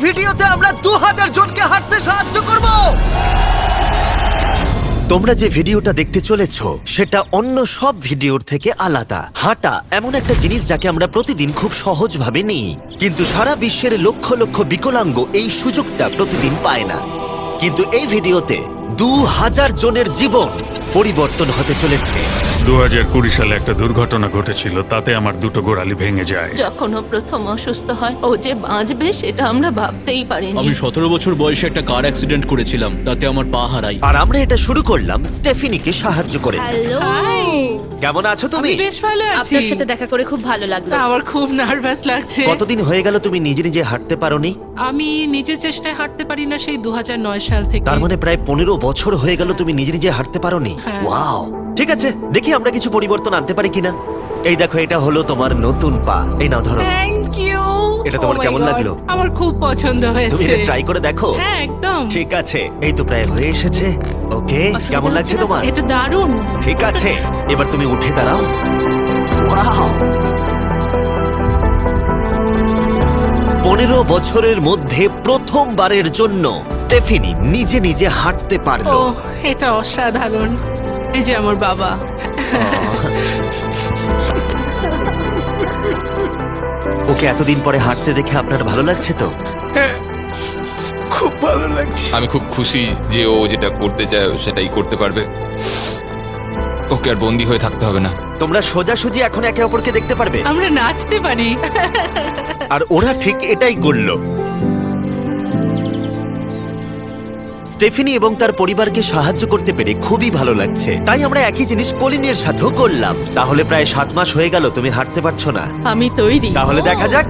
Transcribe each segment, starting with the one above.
ভিডিওতে আমরা 2000 জনকে হাঁটতে সাহায্য করব। তোমরা যে ভিডিওটা দেখতে চলেছো সেটা অন্য সব ভিডিওর থেকে আলাদা। হাঁটা এমন একটা জিনিস যাকে আমরা প্রতিদিন খুব সহজভাবে নিই, কিন্তু সারা বিশ্বের লক্ষ লক্ষ বিকলাঙ্গ এই সুযোগটা প্রতিদিন পায় না। কিন্তু এই ভিডিওতে 2000 জনের জীবন পরিবর্তন হতে চলেছে। 2020 সালে একটা দুর্ঘটনা ঘটেছিল, তাতে আমার দুটো গোড়ালি ভেঙে যায়। যখন ও প্রথম অসুস্থ হয়, ও যে বাঁচবে সেটা আমরা ভাবতেই পারিনি। আমি 17 বছর বয়সে একটা কার অ্যাক্সিডেন্ট করেছিলাম, তাতে আমার পা হারাই। আর আমরা এটা শুরু করলাম স্টেফিনিকে সাহায্য করে। হ্যালো, কেমন আছো তুমি? বেশ ভালো আছি। আপনার সাথে দেখা করে খুব ভালো লাগলো। আমার খুব নার্ভাস লাগছে। কতদিন হয়ে গেল তুমি নিজে নিজে হাঁটতে পারোনি? আমি নিজের চেষ্টায় হাঁটতে পারি না সেই 2009 সাল থেকে। তার মানে প্রায় 15 বছর হয়ে গেল তুমি নিজে নিজে হাঁটতে পারোনি। হ্যাঁ। ওয়াও, ঠিক আছে, দেখি আমরা কিছু পরিবর্তন আনতে পারি কিনা। এই দেখো, এটা হলো তোমার নতুন পা। এই নাও, ধরো। Thank you. এটা তোমার কেমন লাগলো? আমার খুব পছন্দ তুমি হয়েছে। এটা ট্রাই করে দেখো। হ্যাঁ, একদম। ঠিক আছে, এই তো প্রায় হয়ে এসেছে। ওকে, কেমন লাগছে তোমার? এটা দারুণ। ঠিক আছে, এবার তুমি উঠে দাঁড়াও। ওয়াও, 15 বছরের মধ্যে প্রথমবারের জন্য স্টেফিনি নিজে নিজে হাঁটতে ও, পারলো। এটা অসাধারণ। এই যে আমার বাবা। ওকে এতদিন পরে হাঁটতে দেখে আপনার ভালো লাগছে তো? আমি খুব খুশি যে ও যেটা করতে চায় ও সেটাই করতে পারবে। ওকে আর বন্দি হয়ে থাকতে হবে না। তোমরা সোজাসুজি এখন একে অপরকে দেখতে পারবে। আমরা নাচতে পারি। আর ওরা ঠিক এটাই করল। স্টেফিনি এবং তার পরিবারকে সাহায্য করতে পেরে খুবই ভালো লাগছে। তাই আমরা একই জিনিস কলিনের সাথেও করলাম। তাহলে প্রায় 7 মাস হয়ে গেল তুমি হাঁটতে পারছো না। আমি তৈরি। তাহলে দেখা যাক।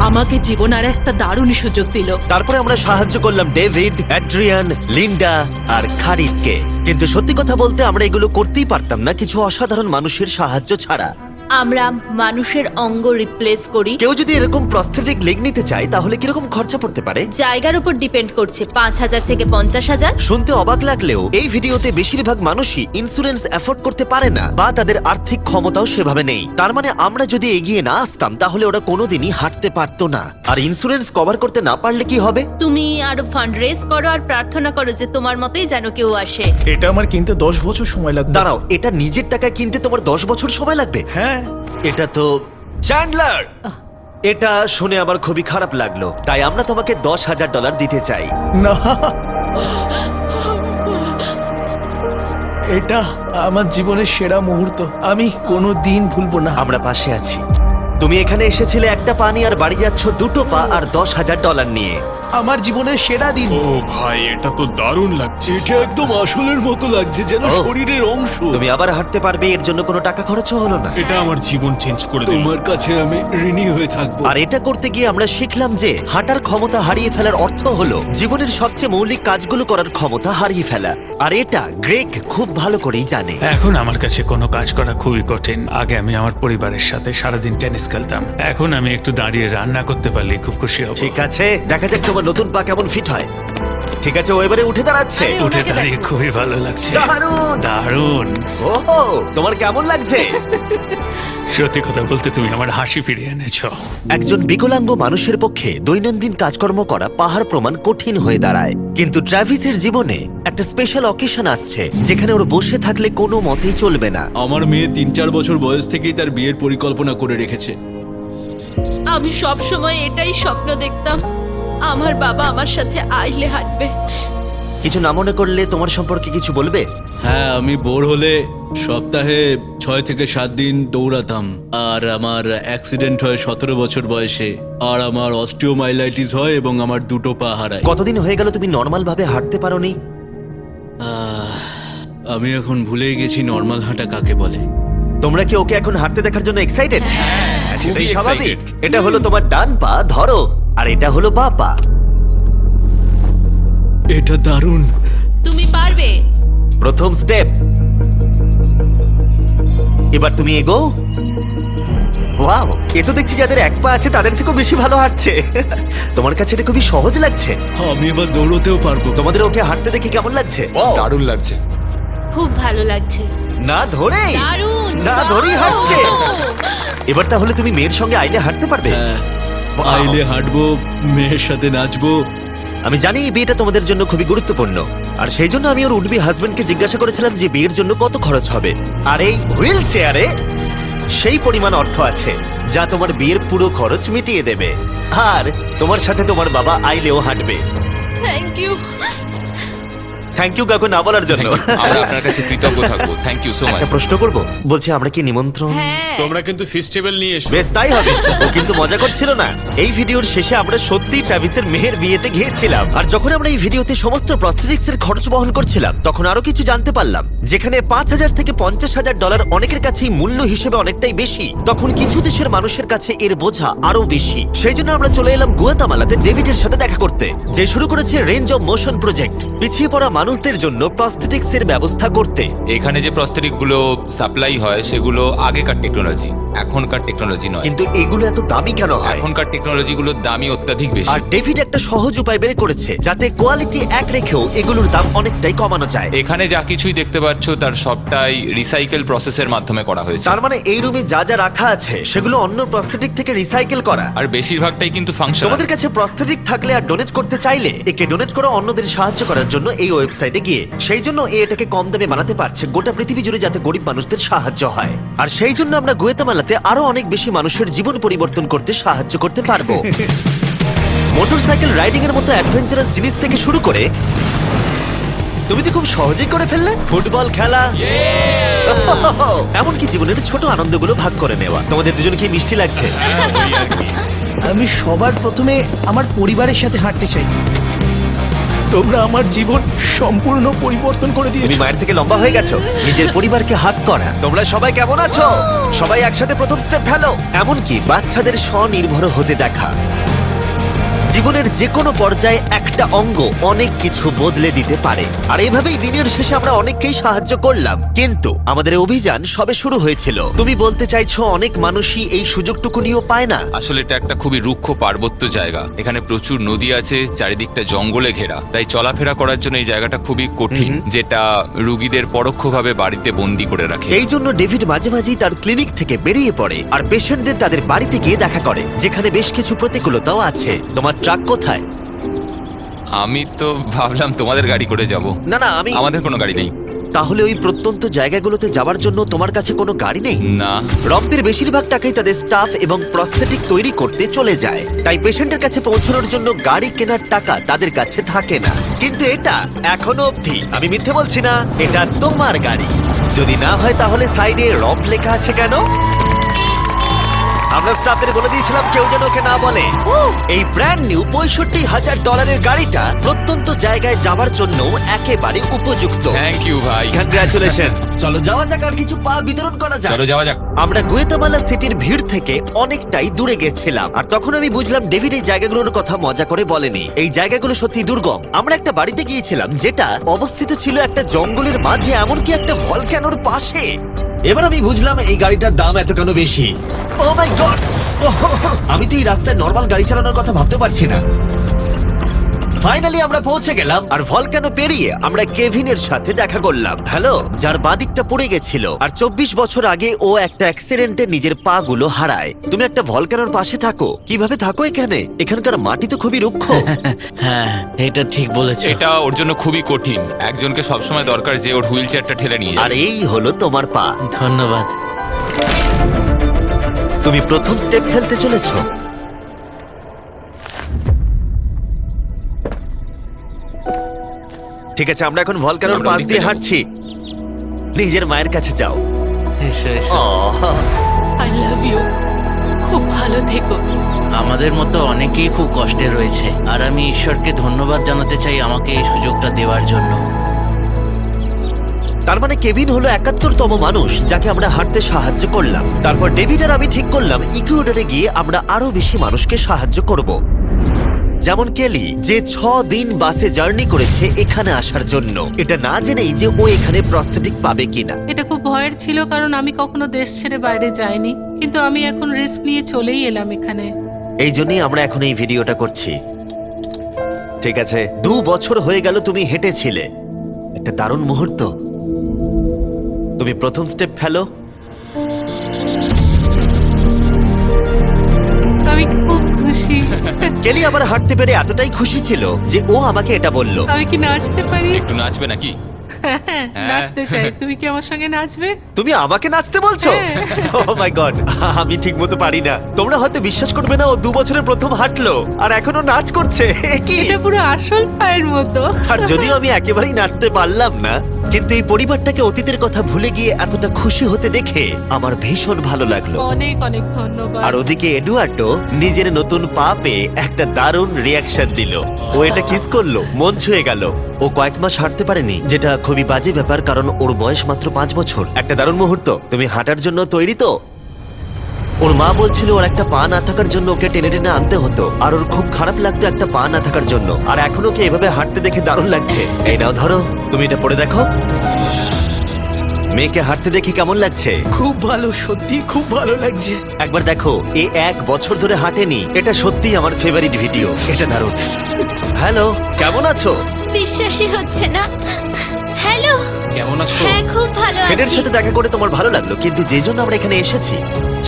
আমাকে জীবন আর একটা দারুণ সুযোগ দিল। তারপরে আমরা সাহায্য করলাম ডেভিড, অ্যাড্রিয়ান, লিন্ডা আর খারিদকে। কিন্তু সত্যি কথা বলতে আমরা এগুলো করতেই পারতাম না কিছু অসাধারণ মানুষের সাহায্য ছাড়া। আমরা মানুষের অঙ্গ রিপ্লেস করি। কেউ যদি এরকম প্রস্থেটিক লেগ নিতে চায় তাহলে কিরকম খরচা পড়তে পারে? জায়গার উপর ডিপেন্ড করছে, 5,000 থেকে 50,000। শুনতে অবাক লাগলেও এই ভিডিওতে বেশিরভাগ মানুষই ইন্স্যুরেন্স অ্যাফোর্ড করতে পারে না বা তাদের আর্থিক ক্ষমতাও সেভাবে নেই। তার মানে আমরা যদি এগিয়ে না আসতাম তাহলে ওরা কোনোদিনই হাঁটতে পারতো না। আর ইন্স্যুরেন্স কভার করতে না পারলে কি হবে? তুমি আরো ফান্ড রেজ করো আর প্রার্থনা করো যে তোমার মতোই যেন কেউ আসে। এটা আমার কিনতে 10 বছর সময় লাগবে। দাঁড়াও, এটা নিজের টাকায় কিনতে তোমার 10 বছর সময় লাগবে? হ্যাঁ, এটা তো চ্যান্ডলার, এটা শুনে আমার খুবই খারাপ লাগলো। তাই আমরা তোমাকে $10,000 দিতে চাই। না, এটা আমার জীবনের সেরা মুহূর্ত। আমি কোনো দিন ভুলবো না। আমরা পাশে আছি। তুমি এখানে এসেছিলে একটা পা নিয়ে আর বাড়ি যাচ্ছ দুটো পা আর $10,000 নিয়ে। আমার জীবনের সেরা দিন। ও ভাই, এটা তো দারুণ লাগছে। এটা একদম আসলের মতো লাগছে, যেন ও। শরীরের অংশ। তুমি আবার হাঁটতে পারবে, এর জন্য কোনো টাকা খরচও হলো না। এটা আমার জীবন চেঞ্জ করে দিল। তোমার কাছে আমি ঋণী হয়ে থাকবো। আর এটা করতে গিয়ে আমরা শিখলাম যে হাঁটার ক্ষমতা হারিয়ে ফেলার অর্থ হলো জীবনের সবচেয়ে মৌলিক কাজগুলো করার ক্ষমতা হারিয়ে ফেলা। আর এটা গ্রেগ খুব ভালো করেই জানে। এখন আমার কাছে কোনো কাজ করা খুবই কঠিন। আগে আমি আমার পরিবারের সাথে সারাদিন টেনিস খেলতাম, এখন আমি একটু দাঁড়িয়ে রান্না করতে পারলে খুব খুশি হব। ঠিক আছে, দেখা যাক তোমার নতুন পা কেমন ফিট হয়। ঠিক আছে, ও এবারে উঠে দাঁড়াচ্ছে। আমি উঠে ওনাকে দাঁড়িয়ে খুবই ভালো লাগছে। দারুণ! দারুণ। ওহো, তোমার কেমন লাগছে? সত্যি কথা বলতে তুমি আমার হাসি ফিরিয়ে এনেছো। একজন বিকলাঙ্গ মানুষের পক্ষে দৈনন্দিন কাজকর্ম করা পাহাড় প্রমাণ কঠিন হয়ে দাঁড়ায়। কিন্তু ট্রাভিসের জীবনে একটা স্পেশাল অকেশন আসছে যেখানে ওর বসে থাকলে কোনো মতেই চলবে না। আমার মেয়ে 3-4 বছর বয়স থেকেই তার বিয়ের পরিকল্পনা করে রেখেছে। আমি সব সময় এটাই স্বপ্ন দেখতাম, আমার বাবা আমার সাথে আইলে হাঁটবে। কিছু না মনে করলে তোমার সম্পর্কে কিছু বলবে? হ্যাঁ, আমি বোর হলে সপ্তাহে 6 থেকে 7 দিন দৌড়াতাম। আর আমার অ্যাক্সিডেন্ট হয় 17 বছর বয়সে। আর আমার অস্টিওমাইলাইটিস হয় এবং আমার দুটো পা হারায়। কতদিন হয়ে গেল তুমি নর্মাল ভাবে হাঁটতে পারোনি? আমি এখন ভুলেই গেছি নর্মাল হাঁটা কাকে বলে। তোমরা কি ওকে এখন হাঁটতে দেখার জন্য এক্সাইটেড? সেটাই খুবই স্বাভাবিক। excited। এটা হলো তোমার ডান পা, ধরো, আর এটা হলো বাঁ পা। এটা দারুণ। তুমি পারবে। প্রথম স্টেপ। এবার তুমি এগো। ওয়াও, এ তো দেখছি যাদের এক পা আছে তাদের থেকেও বেশি ভালো হাঁটছে। তোমার কাছে এটা খুবই সহজ লাগছে। আমি এবার দৌড়তেও পারবো। তোমাদের ওকে হাঁটতে দেখে কেমন লাগছে? দারুণ লাগছে। খুব ভালো লাগছে। না ধরেই, দারুণ, না ধরেই হাঁটছে। এবার তাহলে তুমি মেয়ের সঙ্গে আইলে হাঁটতে পারবে? হ্যাঁ, আইলে হাঁটবো, মেয়ের সাথে নাচবো। আমি জানি এই বিয়েটা তোমাদের জন্য খুবই গুরুত্বপূর্ণ, আর সেই জন্য আমি ওর উডবি হাজবেন্ডকে জিজ্ঞাসা করেছিলাম যে বিয়ের জন্য কত খরচ হবে। আর এই হুইল চেয়ারে সেই পরিমাণ অর্থ আছে যা তোমার বিয়ের পুরো খরচ মিটিয়ে দেবে। আর তোমার সাথে তোমার বাবা আইলেও হাঁটবে। Thank you. থ্যাংক ইউ কাকু না বলার জন্য। আমরা আপনার কাছে কৃতজ্ঞ থাকবো। Thank you so much. একটা প্রশ্ন করব, বলছি আমরা কি নিমন্ত্রণ? হ্যাঁ, তোমরা কিন্তু ফেস্টিভ্যাল নিয়ে এসো। বেশ তাই হবে। ও কিন্তু মজা করছিল না। এই ভিডিওর শেষে আমরা সত্যি ট্রাভিসের মেহের বিয়েতে গিয়েছিলাম, আর যখন আমরা এই ভিডিওতে সমস্ত প্রস্থেটিক্স এর খরচ বহন করছিলাম তখন আরো কিছু জানতে পারলাম। যেখানে $5,000 থেকে $50,000 অনেকের কাছেই মূল্য হিসেবে অনেকটাই বেশি, তখন কিছু দেশের মানুষের কাছে এর বোঝা আরো বেশি। সেই জন্য আমরা চলে এলাম গুয়াতামালাতে ডেভিডের সাথে দেখা করতে, যে শুরু করেছে রেঞ্জ অফ মোশন প্রজেক্ট, পিছিয়ে পড়া মানুষদের জন্য প্রস্থেটিক্স এর ব্যবস্থা করতে। এখানে যে প্রস্তরিক গুলো সাপ্লাই হয় সেগুলো আগেকার টেকনোলজি, এখনকার টেকনোলজি নয়। কিন্তু এগুলো এত দামি কেন হয়? এখনকার টেকনোলজি গুলোর দামই অত্যাধিক বেশি। আর ডেভিড একটা সহজ উপায় বের করেছে যাতে কোয়ালিটি এক রেখেও এগুলোর দাম অনেকটাই কমানো যায়। এখানে যা কিছুই দেখতে পাচ্ছ তার সবটাই রিসাইকেল প্রসেসের মাধ্যমে করা হয়েছে। তার মানে এই রুমে যা যা রাখা আছে সেগুলো অন্য প্রস্থেটিক থেকে রিসাইকেল করা। আর বেশিরভাগটাই কিন্তু ফাংশন। তোমাদের কাছে প্রস্থেটিক থাকলে আর ডোনেট করতে চাইলে একে ডোনেট করো অন্যদের সাহায্য করার জন্য এই ওয়েবসাইটে গিয়ে। সেই জন্য এটাকে কম দামে বানাতে পারছে গোটা পৃথিবী জুড়ে যাতে গরিব মানুষদের সাহায্য হয়। আর সেই জন্য আমরা গুয়াতামালাতে আরো অনেক বেশি মানুষের জীবন পরিবর্তন করতে সাহায্য করতে পারবো। মোটরসাইকেল রাইডিং এর মতো অ্যাডভেঞ্চারাস জিনিস থেকে শুরু করে তুমি তো খুব সহজেই করে ফেললে ফুটবল খেলা, এমনকি জীবনের ছোট আনন্দগুলো ভাগ করে নেওয়া। তোমাদের দুজনকে মিষ্টি লাগছে? আমি সবার প্রথমে আমার পরিবারের সাথে হাঁটতে চাই। তোমরা আমার জীবন সম্পূর্ণ পরিবর্তন করে তুমি দিয়েছো। মায়ের থেকে লম্বা হয়ে গেছো। নিজের পরিবারকে হাত করা। তোমরা সবাই কেমন আছো? সবাই একসাথে প্রথম স্টেপ ফেলো। এমনকি বাচ্চাদের স্বনির্ভর হতে দেখা। জীবনের যে কোনো পর্যায়ে একটা অঙ্গ অনেক কিছু বদলে দিতে পারে। আর এইভাবেই দিনের শেষে আমরা অনেককেই সাহায্য করলাম, কিন্তু আমাদের অভিযান সবে শুরু হয়েছিল। তুমি বলতে চাইছো অনেক মানুষই এই সুযোগটুকু নিয়েও পায় না? আসলে এটা একটা খুবই রুক্ষ পার্বত্য জায়গা। এখানে প্রচুর নদী আছে, চারিদিকটা জঙ্গলে ঘেরা, তাই চলাফেরা করার জন্য এই জায়গাটা খুবই কঠিন, যেটা রুগীদের পরোক্ষভাবে বাড়িতে বন্দি করে রাখে। এই জন্য ডেভিড মাঝে মাঝেই তার ক্লিনিক থেকে বেরিয়ে পড়ে আর পেশেন্টদের তাদের বাড়িতে গিয়ে দেখা করে, যেখানে বেশ কিছু প্রতিকূলতাও আছে। তোমার ট্রাক কোথায়? আমি তো ভাবলাম তোমাদের গাড়ি করে যাব। না না, আমাদের কোনো গাড়ি নেই। তাহলে ওই প্রত্যন্ত জায়গাগুলোতে যাওয়ার জন্য তোমার কাছে কোনো গাড়ি নেই? না। রম্পের বেশিরভাগ টাকাই তাদের স্টাফ এবং প্রস্থেটিক তৈরি করতে চলে যায়, তাই পেশেন্টের কাছে পৌঁছানোর জন্য গাড়ি কেনার টাকা তাদের কাছে থাকে না। কিন্তু এটা এখনো অবধি, আমি মিথ্যে বলছি না, এটা তোমার গাড়ি। যদি না হয় তাহলে সাইডে রম্প লেখা আছে কেন? আমরা স্টাফদের বলে দিয়েছিলাম কেউ যেন ওকে না বলে। এই ব্র্যান্ড নিউ $65,000 গাড়িটা প্রত্যন্ত জায়গায় যাওয়ার জন্য একেবারে উপযুক্ত। থ্যাংক ইউ ভাই। কংগ্রাচুলেশন। চলো যাওয়া যাক আর কিছু পা বিতরণ করা যাক। চলো যাওয়া যাক। আমরা গুয়েতামালা সিটির ভিড় থেকে অনেকটাই দূরে গেছিলাম, আর তখন আমি বুঝলাম ডেভিড এই জায়গাগুলোর কথা মজা করে বলেনি। এই জায়গাগুলো সত্যি দুর্গম। আমরা একটা বাড়িতে গিয়েছিলাম যেটা অবস্থিত ছিল একটা জঙ্গলের মাঝে, এমনকি একটা ভলক্যানোর পাশে। এবার আমি বুঝলাম এই গাড়িটার দাম এত কেন বেশি। ও মাই গড! আমি তো এই রাস্তায় নরমাল গাড়ি চালানোর কথা ভাবতে পারছি না। ফাইনালি আমরা পৌঁছে গেলাম, আর ভলকানো পেরিয়ে আমরা কেভিনের সাথে দেখা করলাম। হ্যালো, যার বাদিকটা পড়ে গেছিল, আর 24 বছর আগে ও একটা অ্যাক্সিডেন্টে নিজের পা গুলো হারায়। তুমি একটা ভলকানোর পাশে থাকো, কিভাবে থাকো এখানে? এখানকার মাটি তো খুবই রুক্ষ। হ্যাঁ, এটা ঠিক বলেছো। এটা ওর জন্য খুবই কঠিন। একজনকে সবসময় দরকার যে ওর হুইল চেয়ারটা ঠেলে নিয়ে আর যায়। এই হলো তোমার পা। ধন্যবাদ। তুমি প্রথম স্টেপ ফেলতে চলেছো। ঠিক আছে, আমরা এখন ভলকানোর আমরা পাশ ওদিকে দিয়ে যাবো। হাঁটছি। নিজের মায়ের কাছে যাও। এসো এসো। আহ, আই লাভ ইউ। খুব ভালো থেকো। আমাদের মতো অনেকেই খুব কষ্টে রয়েছে, আর আমি ঈশ্বরকে ধন্যবাদ জানাতে চাই আমাকে এই সুযোগটা দেওয়ার জন্য। তার মানে কেভিন হলো 71তম মানুষ যাকে আমরা হাঁটতে সাহায্য করলাম। তারপর ডেভিড আর আমি ঠিক করলাম ইকুয়েডরে গিয়ে আমরা আরো বেশি মানুষকে সাহায্য করব, যেমন কেলি, যে 6 দিন বাসে জার্নি করেছে এখানে আসার জন্য, এটা না জেনেই যে ও এখানে প্রস্থেটিক পাবে কিনা। এটা খুব ভয়ের ছিল, কারণ আমি কখনো দেশ ছেড়ে বাইরে যাইনি, কিন্তু আমি এখন রিস্ক নিয়ে চলেই এলাম এখানে। এই জন্যই আমরা এখন এই ভিডিওটা করছি। ঠিক আছে, 2 বছর হয়ে গেল তুমি হেঁটেছিলে, একটা দারুণ মুহূর্ত। তুমি প্রথম স্টেপ ফেলো। আমি খুব খুশি। কেলি আবার হাঁটতে পেরে এতটাই খুশি ছিল যে ও আমাকে এটা বলল। আমি কি নাচতে পারি? একটু নাচবে নাকি? হ্যাঁ, নাচতে চাই। তুমি কি আমার সঙ্গে নাচবে? তুমি আমাকে নাচতে বলছো? ও মাই গড, আমি ঠিকমতো পারি না। তোমরা হয়তো বিশ্বাস করবে না, ও 2 বছরের প্রথম হাঁটলো আর এখনো নাচ করছে। এ কি? এটা পুরো আসল পায়ের মতো। আর যদিও আমি একেবারেই নাচতে পারলাম না, কিন্তু এই পরিবারটাকে অতীতের কথা ভুলে গিয়ে এতটা খুশি হতে দেখে আমার ভীষণ ভালো লাগলো। অনেক অনেক ধন্যবাদ। আর ওদিকে এডুয়ার্ডো নিজের নতুন পা পেয়ে একটা দারুণ রিয়াকশন দিল। ও এটা কিস করলো, মন ছুঁয়ে গেল। ও কয়েক মাস হাঁটতে পারেনি, যেটা খুবই বাজে ব্যাপার, কারণ ওর বয়স মাত্র 5 বছর। একটা দারুণ মুহূর্ত। তুমি হাঁটার জন্য তৈরি তো? ওর মা বলছিল ওর একটা পা না থাকার জন্য ওকে টেনে টেনে আনতে হতো, আর ওর খুব খারাপ লাগতো একটা পা না থাকার জন্য। আর এখন ওকে এভাবে হাঁটতে দেখে দারুণ লাগছে। এই নাও ধরো, তুমি এটা পরে দেখো। মেয়েকে হাঁটতে দেখে কেমন লাগছে? খুব ভালো, সত্যি খুব ভালো লাগছে। একবার দেখো, এ 1 বছর ধরে হাঁটেনি। এটা সত্যিই আমার ফেভারিট ভিডিও। এটা দারুণ। হ্যালো, কেমন আছো? বিশ্বাসই হচ্ছে না। হ্যালো, কেমন আছো? হ্যাঁ খুব ভালো ফেডের আছি। সাথে দেখা করে তোমার ভালো লাগলো, কিন্তু যে জন্য আমরা এখানে এসেছি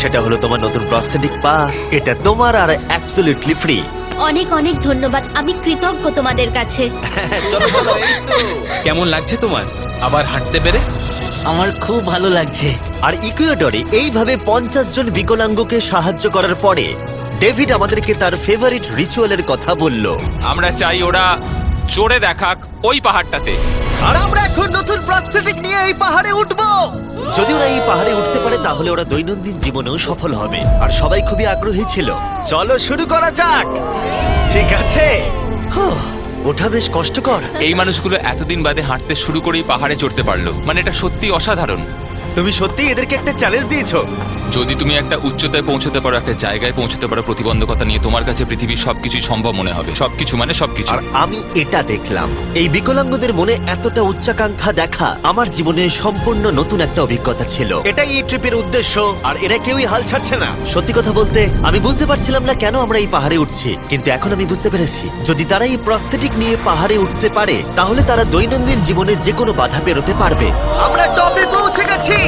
সেটা হলো তোমার নতুন প্রস্থেটিক পা। এটা তোমার আর অ্যাবসলিউটলি ফ্রি। অনেক অনেক ধন্যবাদ, আমি কৃতজ্ঞ তোমাদের কাছে। চলো বলো, এই তো। কেমন লাগছে তোমার আবার হাঁটতে পেরে? আমার খুব ভালো লাগছে। আর ইকুয়েডরে এইভাবে 50 জন বিকলাঙ্গকে সাহায্য করার পরে ডেভিড আমাদেরকে তার ফেভারিট রিচুয়ালের কথা বলল। আমরা চাই ওরা চড়ে দেখাক ওই পাহাড়টাতে। আর আমরা এখন নতুন প্রস্থেটিক নিয়ে এই পাহাড়ে উঠবো। যদি ওরা এই পাহাড়ে উঠতে পারে তাহলে ওরা দৈনন্দিন জীবনেও সফল হবে। আর সবাই খুবই আগ্রহী ছিল। চলো শুরু করা যাক। ঠিক আছে। হুঁ, ওঠা বেশ কষ্টকর। এই মানুষগুলো এতদিন বাদে হাঁটতে শুরু করেই পাহাড়ে চড়তে পারলো, মানে এটা সত্যি অসাধারণ। তুমি সত্যিই এদেরকে একটা চ্যালেঞ্জ দিয়েছো। যদি তুমি একটা উচ্চতায় পৌঁছতে পারো, একটা জায়গায় পৌঁছতে পারো, প্রতিবন্ধকতা নিয়ে তোমার কাছে পৃথিবীর সবকিছুই সম্ভব মনে হবে। সবকিছু মানে সবকিছু। আর আমি এটা দেখলাম, এই বিকলাঙ্গদের মনে এতটা উচ্চাকাঙ্ক্ষা দেখা আমার জীবনে সম্পূর্ণ নতুন একটা অভিজ্ঞতা ছিল। এটাই এই ট্রিপের উদ্দেশ্য, আর এরা কেউই হাল ছাড়ছে না। সত্যি কথা বলতে আমি বুঝতে পারছিলাম না কেন আমরা এই পাহাড়ে উঠছি, কিন্তু এখন আমি বুঝতে পেরেছি। যদি তারা এই প্রস্থেটিক নিয়ে পাহাড়ে উঠতে পারে তাহলে তারা দৈনন্দিন জীবনে যে কোনো বাধা পেরোতে পারবে। আমরা টপে পৌঁছে গেছি।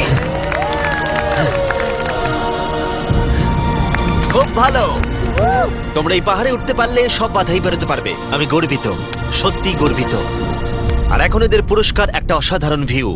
খুব ভালো। তোমরা এই পাহাড়ে উঠতে পারলে সব বাধাই বেরোতে পারবে। আমি গর্বিত, সত্যি গর্বিত। আর এখন এদের পুরস্কার একটা অসাধারণ ভিউ।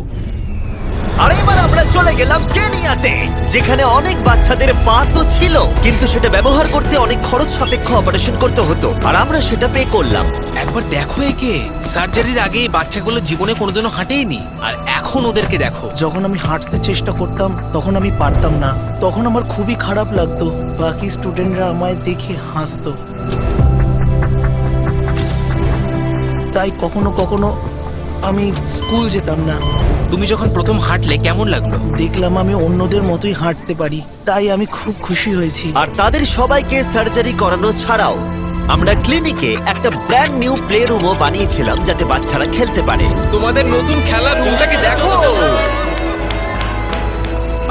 আর এবার আমরা চলে গেলাম কেনিয়াতে, যেখানে অনেক বাচ্চাদের পা তো ছিল, কিন্তু সেটা ব্যবহার করতে অনেক খরচ সাপেক্ষ অপারেশন করতে হতো, আর আমরা সেটা পে করলাম। একবার দেখো একে, সার্জারির আগে এই বাচ্চাগুলো জীবনে কোনোদিনও হাঁটেইনি, আর এখন ওদেরকে দেখো। যখন আমি হাঁটতে চেষ্টা করতাম তখন আমি পারতাম না, তখন আমার খুবই খারাপ লাগতো। বাকি স্টুডেন্টরা আমায় দেখে হাসতো, তাই কখনো কখনো আমি স্কুল যেতাম না। তুমি যখন প্রথম হাঁটলে কেমন লাগলো? দেখলাম আমি অন্যদের মতোই হাঁটতে পারি, তাই আমি খুব খুশি হয়েছি। আর তাদের সবাইকে সার্জারি করানো ছাড়াও আমরা ক্লিনিকে একটা ব্র্যান্ড নিউ প্লে রুমও বানিয়েছিলাম, যাতে বাচ্চারা খেলতে পারে। তোমাদের নতুন খেলার রুমটাকে দেখো।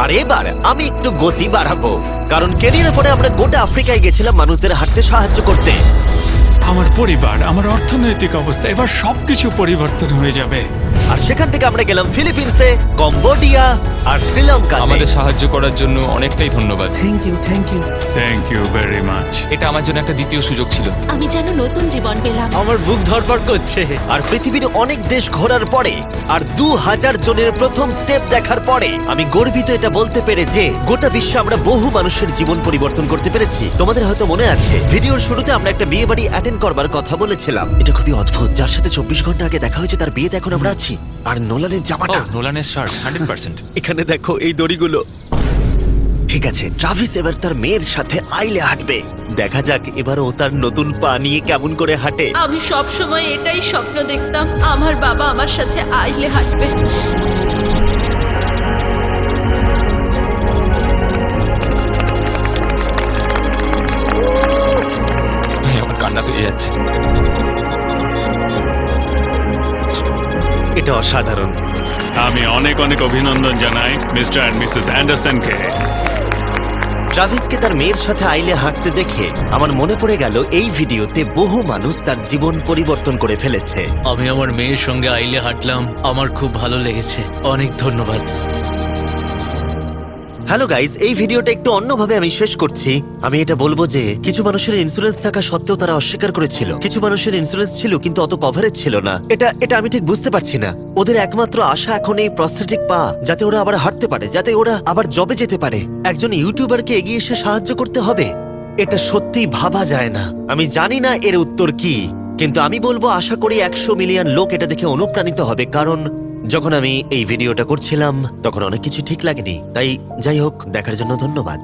আর এবার আমি একটু গতি বাড়াবো, কারণ কেনিয়ার পরে আমরা গোটা আফ্রিকায় গেছিলাম মানুষদের হাঁটতে সাহায্য করতে। আমার পরিবার, আমার অর্থনৈতিক অবস্থা, এবার সবকিছু পরিবর্তন হয়ে যাবে। আর সেখান থেকে আমরা গেলাম ফিলিপিন্সে, কম্বোডিয়া আর শ্রীলঙ্কা। আমাদের সাহায্য করার জন্য অনেকটাই ধন্যবাদ। Thank you, thank you. Thank you very much. এটা আমার জন্য একটা দ্বিতীয় সুযোগ ছিল। আমি যেন নতুন জীবন পেলাম। আমার বুক ধড়ফড় করছে। আর পৃথিবীর অনেক দেশ ঘোরার পরে আর 2000 জনের প্রথম স্টেপ দেখার পরে আমি গর্বিত এটা বলতে পেরে যে গোটা বিশ্বে আমরা বহু মানুষের জীবন পরিবর্তন করতে পেরেছি। তোমাদের হয়তো মনে আছে ভিডিওর শুরুতে আমরা একটা বিয়ে বাড়ি অ্যাটেন্ড করবার কথা বলেছিলাম। এটা খুবই অদ্ভুত, যার সাথে 24 ঘন্টা আগে দেখা হয়েছে তার বিয়েতে এখন আমরা আছি। আর নোলানের জামাটা, নোলানের শার্ট 100%। এখানে দেখো এই দড়িগুলো। ঠিক আছে, ট্রাভিস এবার তার মেয়ের সাথে আইলে হাঁটবে। দেখা যাক এবার ও তার নতুন পা নিয়ে কেমন করে হাঁটে। আমি সব সময় এটাই স্বপ্ন দেখতাম, আমার বাবা আমার সাথে আইলে হাঁটবে। আমার কান্না পেয়ে যাচ্ছে। এটা অসাধারণ। আমি অনেক অনেক অভিনন্দন জানাই মিস্টার অ্যান্ড মিসেস অ্যান্ডারসনকে। ট্রাভিসকে তার মেয়ের সাথে আইলে হাঁটতে দেখে আমার মনে পড়ে গেল এই ভিডিওতে বহু মানুষ তার জীবন পরিবর্তন করে ফেলেছে। আমি আমার মেয়ের সঙ্গে আইলে হাঁটলাম, আমার খুব ভালো লেগেছে। অনেক ধন্যবাদ। হ্যালো গাইস, এই ভিডিওটা একটু অন্যভাবে আমি শেষ করছি। আমি এটা বলবো যে কিছু মানুষের ইন্স্যুরেন্স থাকা সত্ত্বেও তারা অস্বীকার করেছিল, কিছু মানুষের ইন্স্যুরেন্স ছিল কিন্তু অত কভারেজ ছিল না। এটা আমি ঠিক বুঝতে পারছি না। ওদের একমাত্র আশা এখন এই প্রস্থেটিক পা, যাতে ওরা আবার হাঁটতে পারে, যাতে ওরা আবার জবে যেতে পারে। একজন ইউটিউবারকে এগিয়ে এসে সাহায্য করতে হবে, এটা সত্যিই ভাবা যায় না। আমি জানি না এর উত্তর কি, কিন্তু আমি বলবো আশা করি 100 মিলিয়ন লোক এটা দেখে অনুপ্রাণিত হবে। কারণ যখন আমি এই ভিডিওটা করছিলাম তখন অনেক কিছু ঠিক লাগেনি। তাই যাই হোক, দেখার জন্য ধন্যবাদ।